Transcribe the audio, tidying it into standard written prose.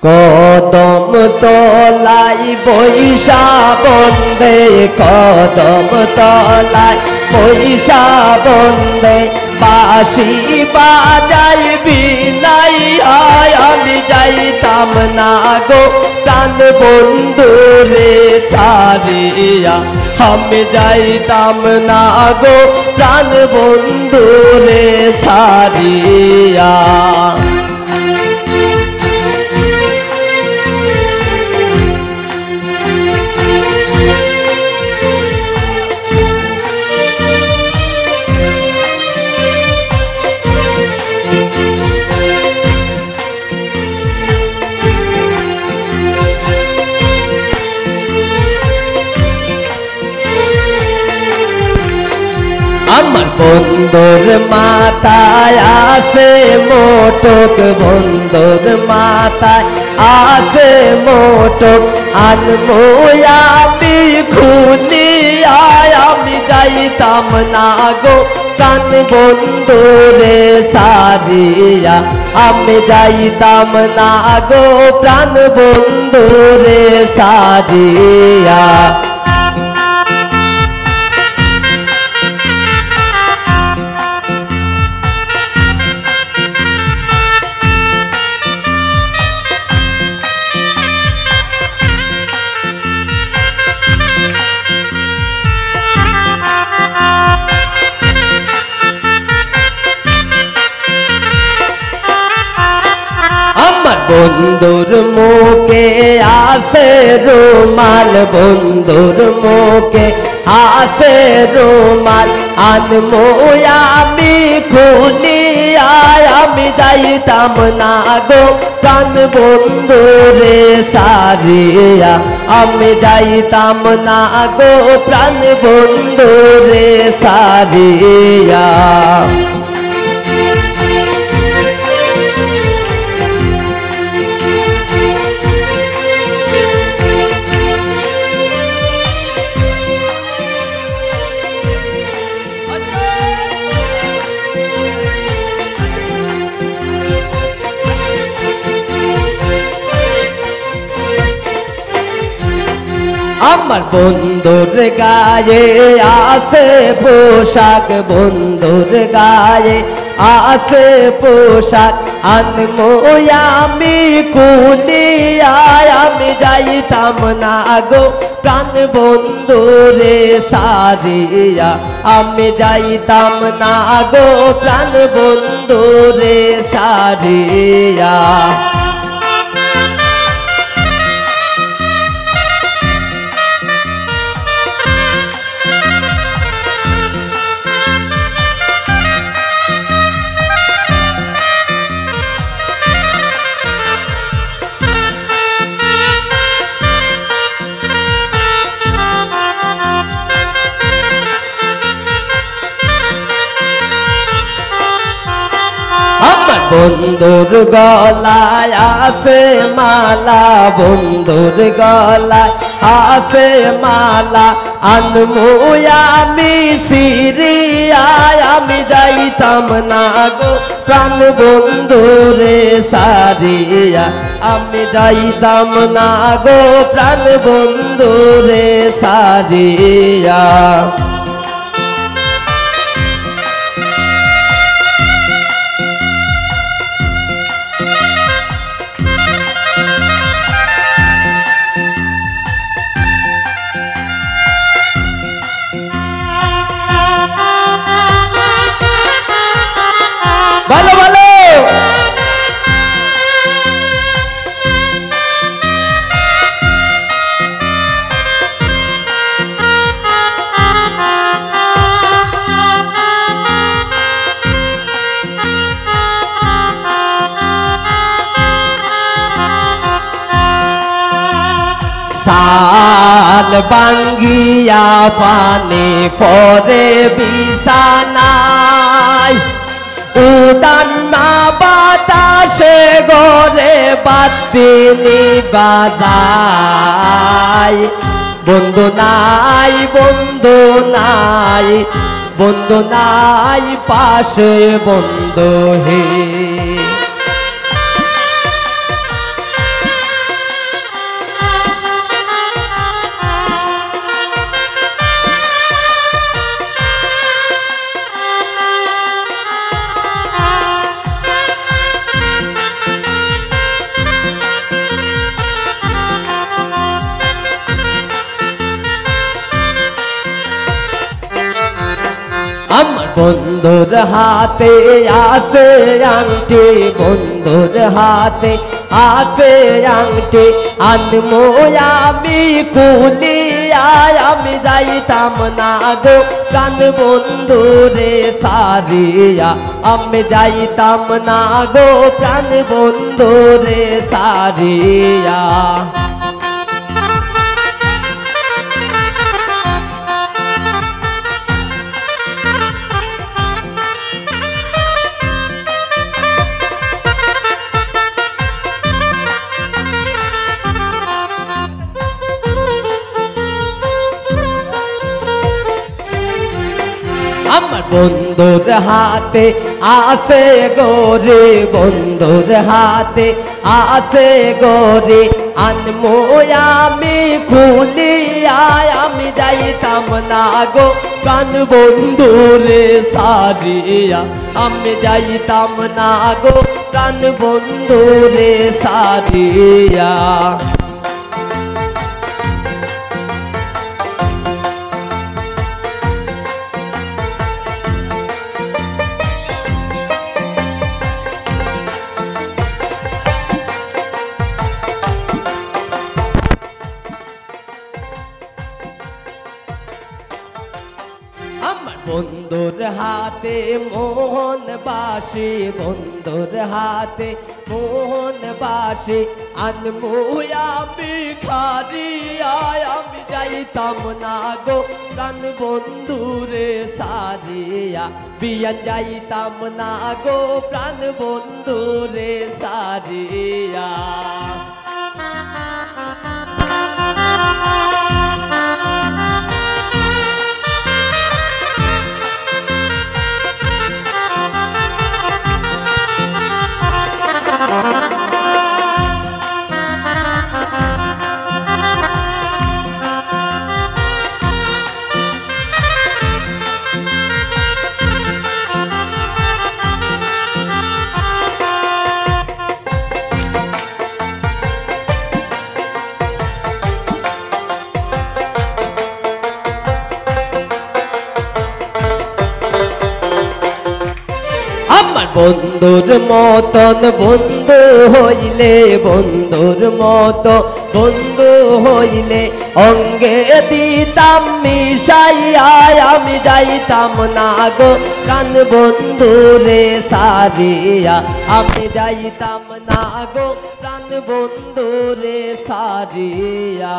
কদম তলাই বৈশা বন্দে কদম তলাই বৈশা বন্দে বাঁশি বাজাই বিনাই আয় আমি যাইতাম না গো প্রাণ বন্ধু রে ছাড়িয়া আমি যাইতাম না গো প্রাণ বন্ধু রে ছাড়িয়া আমার বন্ধুর মাথায় আসে মোটক বন্ধুর মাথায় আসে মোটক আনমো আমি খুলিয়ায় আমি যাইতাম না গো প্রাণ বন্ধু রে সারিয়া আমি যাইতাম না গো প্রাণ বন্ধু রে সারিয়া বন্ধুর মুখে আসে রুমাল বন্ধুর মুখে আসে রুমাল আনমো আমি খুলিয়ায় আমি যাইতাম না গো প্রাণ বন্ধু রে সারিয়া আমি যাইতাম না গো প্রাণ বন্ধু রে সারিয়া আমার বন্ধুর গায়ে আসে পোশাক বন্ধুর গায়ে আসে পোশাক আনমো আমি খুলিয়ায় আমি যাইতাম না গো প্রাণ বন্ধু রে সারিয়া আমি যাইতাম না গো প্রাণ বন্ধু রে সারিয়া বন্ধুর গলায় আসে মালা বন্ধুর গলায় আসে মালা আনমো আমি সিরিয়ায় আমি যাইতাম না গো প্রাণ বন্ধু রে সারিয়া আমি যাইতাম না গো প্রাণ বন্ধু রে সারিয়া ভালো ভালো সাল বাঙ্গিয়া পানে পরে বিছানায় উদান না বাতাসে গরে বাতি বাজায় বন্ধু নাই বন্ধু নাই বন্ধু নাই পাশে বন্ধু হে বন্ধুর হাতে আসে আংটি বন্ধুর হাতে আসে আংটি আনমো আমি কুলিয়া আমি যাইতাম না গো প্রাণ বন্ধুরে সারিয়া আমি যাইতাম না গো প্রাণ বন্ধুরে সারিয়া আমার বন্ধুর হাতে আসে গোরে বন্ধুর হাতে আসে গোরে আনমো আমি খুলিয়া আমি যাইতাম না গো প্রাণ বন্ধুরে সারিয়া আমি যাইতাম না গো প্রাণ বন্ধুরে সারিয়া আমার বন্ধুর হাতে মোহন বাসি বন্ধুর হাতে মোহন বাসি আনমো আমি খারিয়া আমি যাইতাম না গো প্রাণ বন্ধুরে সারিয়া বিয়ান যাইতাম না গো প্রাণ বন্ধুরে সারিয়া আমার বন্ধুর মতন বন্ধু হইলে বন্ধুর মতো বন্ধু হইলে অঙ্গে দিতাম মিশাইয়া আমি যাইতাম না গো প্রাণ বন্ধুরে সারিয়া আমি যাইতাম না গো প্রাণ বন্ধুরে সারিয়া